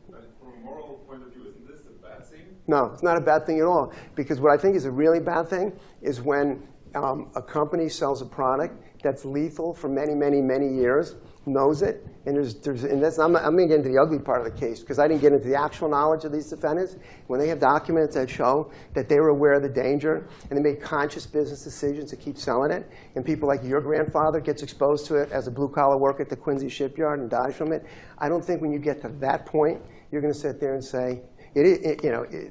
But from a moral point of view, isn't this a bad thing? No, it's not a bad thing at all. Because what I think is a really bad thing is when a company sells a product that's lethal for many, many, many years, knows it, and I'm going to get into the ugly part of the case, because I didn't get into the actual knowledge of these defendants. When they have documents that show that they were aware of the danger, and they made conscious business decisions to keep selling it, and people like your grandfather gets exposed to it as a blue-collar worker at the Quincy shipyard and dies from it, I don't think when you get to that point, you're going to sit there and say,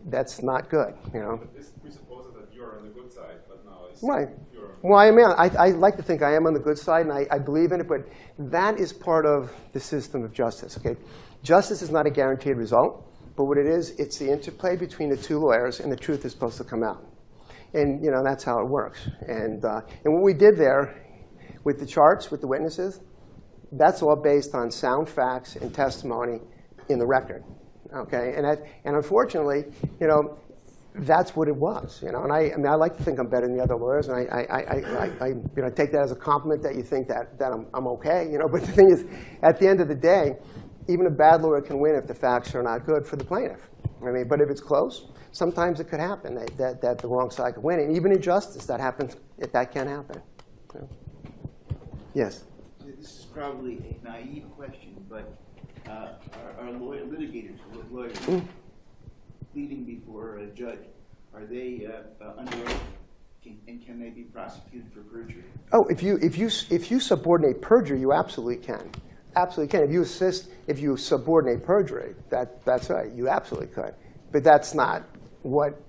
that's not good. But this presupposes that you're on the good side, but now it's Right. you're Well, I like to think I am on the good side, and I believe in it, but that is part of the system of justice. Okay, justice is not a guaranteed result, but what it is, it's the interplay between the two lawyers, and the truth is supposed to come out. And that's how it works. And what we did there with the charts, with the witnesses, that's all based on sound facts and testimony in the record. Okay, and unfortunately, that's what it was, And I like to think I'm better than the other lawyers, and I take that as a compliment that you think that I'm okay, But the thing is, at the end of the day, even a bad lawyer can win if the facts are not good for the plaintiff. But if it's close, sometimes it could happen that the wrong side could win, and even in justice, that happens. That can happen. Yes. This is probably a naive question, but are litigators, lawyers, pleading before a judge, are they under oath, and can they be prosecuted for perjury? Oh, if you subordinate perjury, you absolutely can. Absolutely can. If you subordinate perjury, that's right. You absolutely could. But that's not what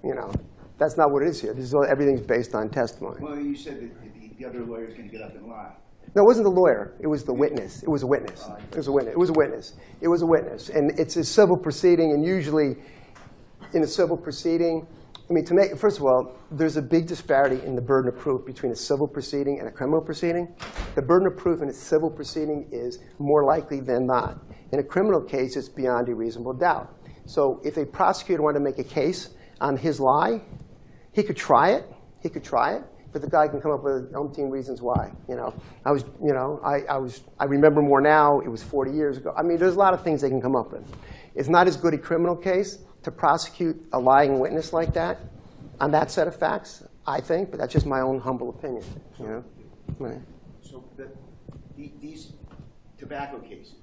That's not what it is here. Everything's based on testimony. Well, you said that the other lawyer is going to get up and lie. No, it wasn't the lawyer. It was the witness. It was a witness. It was a witness. It was a witness. It was a witness. And it's a civil proceeding, and usually in a civil proceeding, first of all, there's a big disparity in the burden of proof between a civil proceeding and a criminal proceeding. The burden of proof in a civil proceeding is more likely than not. In a criminal case, it's beyond a reasonable doubt. So if a prosecutor wanted to make a case on his lie, he could try it. He could try it. But the guy can come up with umpteen reasons why. I remember more now. It was 40 years ago. There's a lot of things they can come up with. It's not as good a criminal case to prosecute a lying witness like that on that set of facts, I think. But that's just my own humble opinion. Right. So these tobacco cases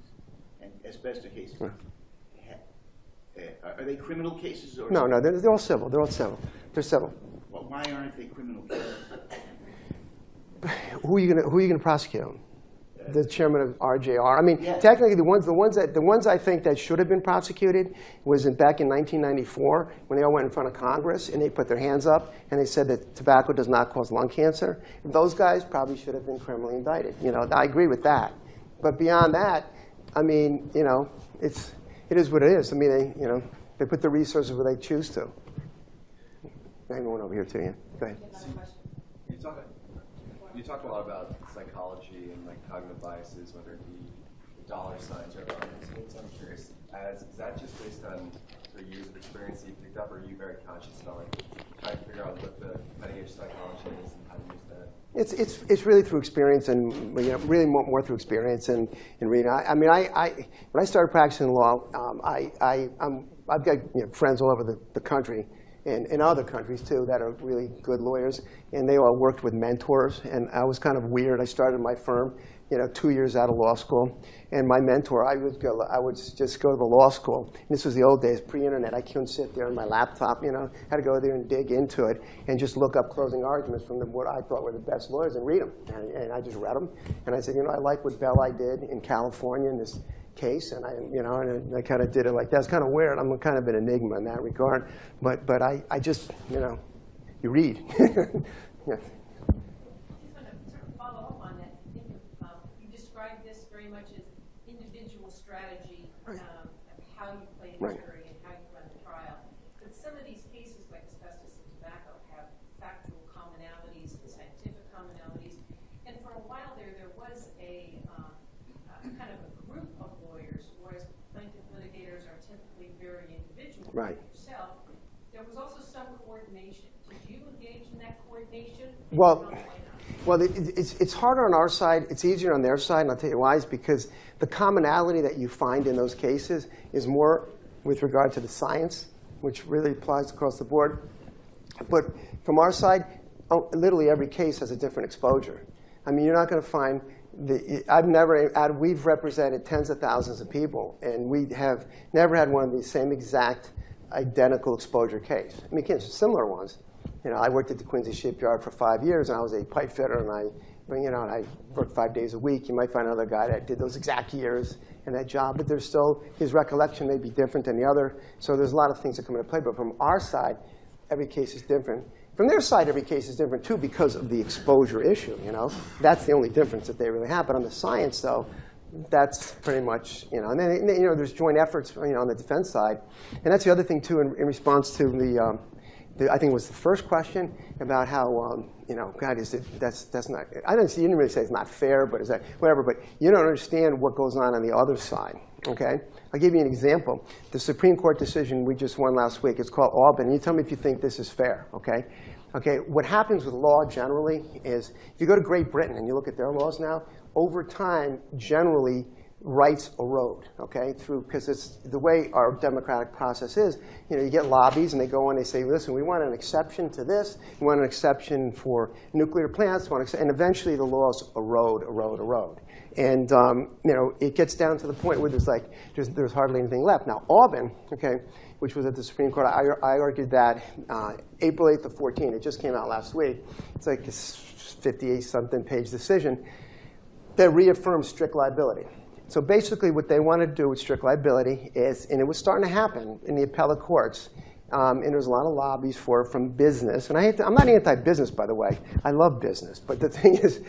and asbestos cases, Right. Are they criminal cases? Or No, they're all civil. They're all civil. They're civil. Well, why aren't they criminal cases? Who are you going to prosecute? The chairman of RJR. Yeah. Technically, the ones I think that should have been prosecuted was back in 1994 when they all went in front of Congress and they put their hands up and they said that tobacco does not cause lung cancer. Those guys probably should have been criminally indicted. I agree with that. But beyond that, it is what it is. They put the resources where they choose to. Anyone over here too? Yeah. Go ahead. You talk a lot about psychology and cognitive biases, whether it be the dollar signs or other things. I'm curious, is that just based on the years of experience that you picked up, or are you very conscious about trying to figure out what the cutting edge psychology is and how to use that? It's really through experience, and really more through experience and reading. When I started practicing law, I've got friends all over the country. And in other countries, too, that are really good lawyers. And they all worked with mentors. And I was kind of weird. I started my firm 2 years out of law school. And my mentor, I would just go to the law school. And this was the old days, pre-internet. I couldn't sit there on my laptop. Had to go there and dig into it and just look up closing arguments from what I thought were the best lawyers and read them. And I just read them. And I said, I like what Belli did in California in this case, and I kind of did it like that. It's kind of weird. I'm kind of an enigma in that regard, but I just you read. Yeah. I just want to sort of follow up on that. You described this very much as individual strategy of how you play the jury and how you Well, it's harder on our side. It's easier on their side, and I'll tell you why. Is because the commonality that you find in those cases is more with regard to the science, which really applies across the board. But from our side, literally every case has a different exposure. I mean, you're not going to find we've represented tens of thousands of people, and we have never had one of these same exact identical exposure case. I mean, similar ones. You know, I worked at the Quincy shipyard for 5 years, and I was a pipe fitter, and I worked 5 days a week. You might find another guy that did those exact years in that job, but there's still, his recollection may be different than the other. So there's a lot of things that come into play. But from our side, every case is different. From their side, every case is different, too, because of the exposure issue. You know, that's the only difference that they really have. But on the science, though, that's pretty much, you know. And then, you know, there's joint efforts, you know, on the defense side. And that's the other thing, too, in response to I think it was the first question about how, you know, God, that's not, I didn't see, you didn't really say it's not fair, but is that, whatever, but you don't understand what goes on the other side, okay? I'll give you an example. The Supreme Court decision we just won last week, it's called Albin. You tell me if you think this is fair, okay? Okay, what happens with law generally is, if you go to Great Britain and you look at their laws now, over time, generally, rights erode, okay, because it's the way our democratic process is. You know, you get lobbies, and they go on, they say, listen, we want an exception to this. We want an exception for nuclear plants. And eventually, the laws erode. And, you know, it gets down to the point where there's hardly anything left. Now, Albin, okay, which was at the Supreme Court, I argued that April 8th of 14. It just came out last week. It's like a 58-something page decision that reaffirms strict liability. So basically, what they want to do with strict liability is, and it was starting to happen in the appellate courts, and there's a lot of lobbies for it from business. And I'm not anti-business, by the way. I love business. But the thing is,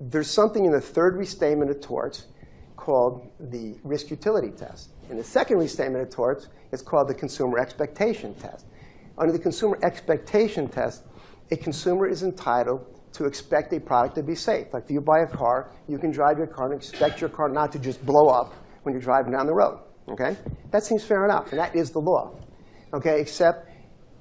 there's something in the third restatement of torts called the risk utility test. In the second restatement of torts, it's called the consumer expectation test. Under the consumer expectation test, a consumer is entitled to expect a product to be safe. Like if you buy a car, you can drive your car and expect your car not to just blow up when you're driving down the road. Okay? That seems fair enough, and that is the law. Okay? Except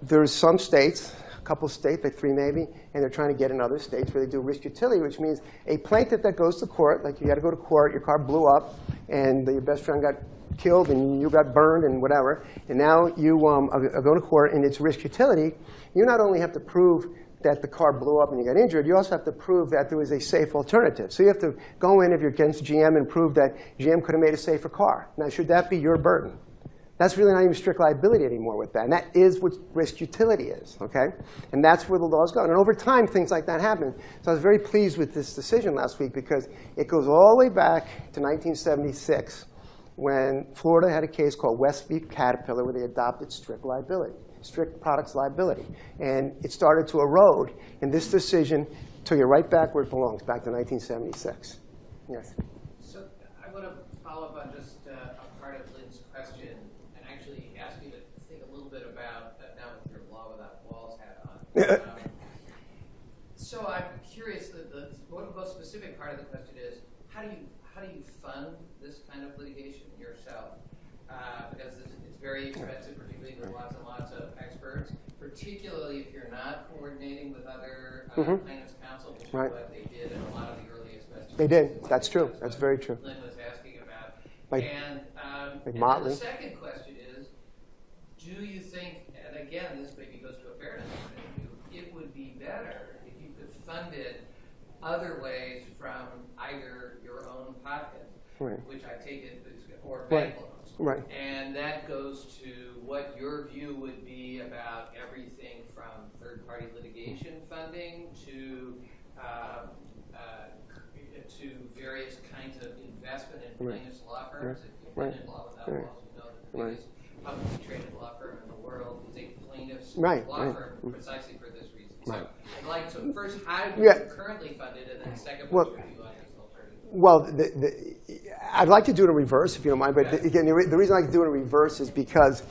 there's some states, a couple of states, like 3 maybe, and they're trying to get in other states where they do risk utility, which means a plaintiff that goes to court, like you got to go to court, your car blew up, and your best friend got killed, and you got burned, and whatever, and now you are going to court, and it's risk utility. You not only have to prove that the car blew up and you got injured, you also have to prove that there was a safe alternative. So you have to go in if you're against GM and prove that GM could have made a safer car. Now, should that be your burden? That's really not even strict liability anymore with that. And that is what risk utility is, okay? And that's where the laws go. And over time, things like that happen. So I was very pleased with this decision last week because it goes all the way back to 1976 when Florida had a case called West v. Caterpillar where they adopted strict liability. Strict products liability. And it started to erode. And this decision took it right back where it belongs, back to 1976. Yes? So I want to follow up on just a part of Lynn's question and actually ask you to think a little bit about, now with your Law Without Walls hat on. So I'm curious, the most specific part of the question is, how do you fund this kind of litigation yourself? Because it's very expensive, particularly with lots and lots of experts, particularly if you're not coordinating with other plaintiffs' counsel, which is what they did in a lot of the early asbestos. They did. That's true. That's very true. Lynn was asking about. Like And the second question is, do you think, and again, this maybe goes to a fairness point of view, it would be better if you could fund it other ways from either your own pocket, which I take it is, or bank loans. Right. And that goes to what your view would be about everything from third-party litigation funding to various kinds of investment in plaintiffs' law firms. Independent Law Without Walls, you know that the biggest publicly traded law firm in the world is a plaintiffs' law firm precisely for this reason. So I'd like to first, how do you currently fund it, and then second, what's your view on this alternative? Well, I'd like to do it in reverse, if you don't mind. But again, the reason I like to do it in reverse is because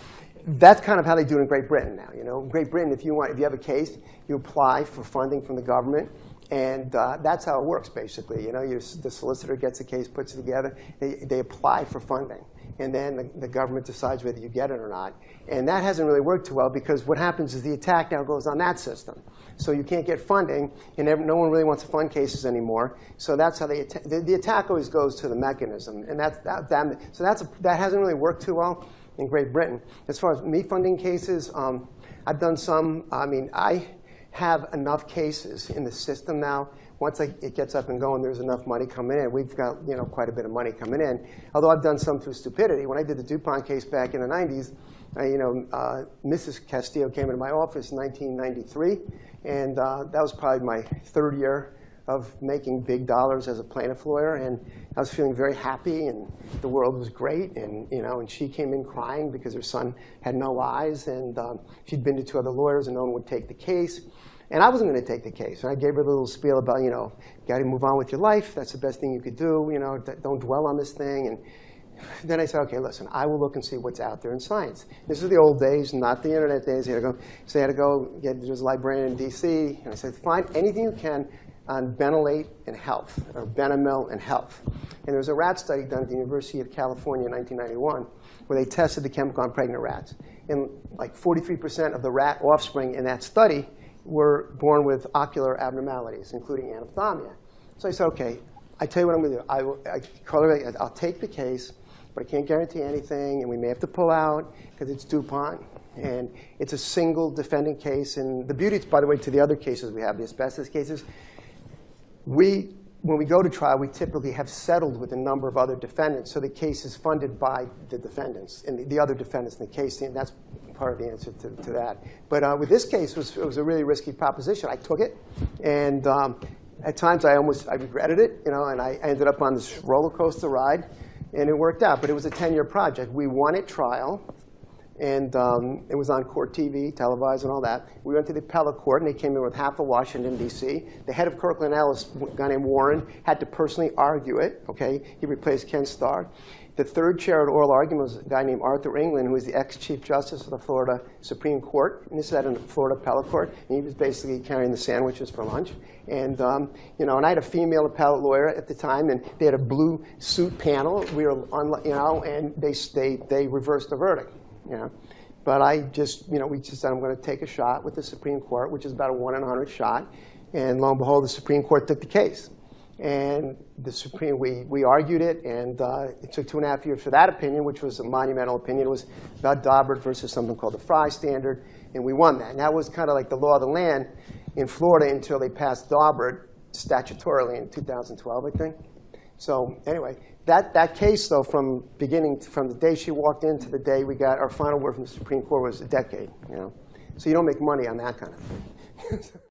that's kind of how they do it in Great Britain now. You know, Great Britain, if you have a case, you apply for funding from the government, and that's how it works basically. You know, the solicitor gets a case, puts it together, they apply for funding, and then the government decides whether you get it or not. And that hasn't really worked too well, because what happens is the attack now goes on that system. So you can't get funding, and no one really wants to fund cases anymore. So that's how the attack always goes to the mechanism. And that hasn't really worked too well in Great Britain. As far as me funding cases, I've done some. I mean, I have enough cases in the system now. Once it gets up and going, there's enough money coming in. We've got quite a bit of money coming in. Although I've done some through stupidity. When I did the DuPont case back in the 90s, Mrs. Castillo came into my office in 1993, and that was probably my third year of making big dollars as a plaintiff lawyer, and I was feeling very happy, and the world was great, and and she came in crying because her son had no eyes, and she'd been to 2 other lawyers, and no one would take the case. And I wasn't going to take the case. And I gave her a little spiel about, got to move on with your life. That's the best thing you could do. Don't dwell on this thing. And then I said, OK, listen, I will look and see what's out there in science. This is the old days, not the internet days. I had to go get this librarian in DC. And I said, find anything you can on benylate and health, or Benamil and health. And there was a rat study done at the University of California in 1991 where they tested the chemical on pregnant rats. And like 43% of the rat offspring in that study were born with ocular abnormalities, including anophthalmia. So I said, OK, I tell you what I'm going to do. I'll take the case, but I can't guarantee anything, and we may have to pull out because it's DuPont. And it's a single defendant case. And the beauty, by the way, to the other cases we have, the asbestos cases, when we go to trial, we typically have settled with a number of other defendants. So the case is funded by the defendants and the other defendants in the case. And that's part of the answer to that. But with this case, it was a really risky proposition. I took it. And at times, I regretted it. And I ended up on this roller coaster ride. And it worked out. But it was a 10-year project. We won at trial. And it was on court TV, televised and all that. We went to the appellate court, and they came in with half of Washington, D.C. The head of Kirkland Ellis, a guy named Warren, had to personally argue it. Okay, he replaced Ken Starr. The third chair of oral argument was a guy named Arthur England, who was the ex-chief justice of the Florida Supreme Court. And this is at a Florida appellate court. And he was basically carrying the sandwiches for lunch. And and I had a female appellate lawyer at the time, and they had a blue suit panel. We were and they reversed the verdict. But we just said, I'm going to take a shot with the Supreme Court, which is about a 1 in 100 shot. And lo and behold, the Supreme Court took the case. And we argued it, and it took 2.5 years for that opinion, which was a monumental opinion. It was about Daubert versus something called the Frye Standard, and we won that. And that was kind of like the law of the land in Florida until they passed Daubert statutorily in 2012, I think. So anyway, that case, though, from the day she walked in to the day we got our final word from the Supreme Court was a decade. So you don't make money on that kind of thing.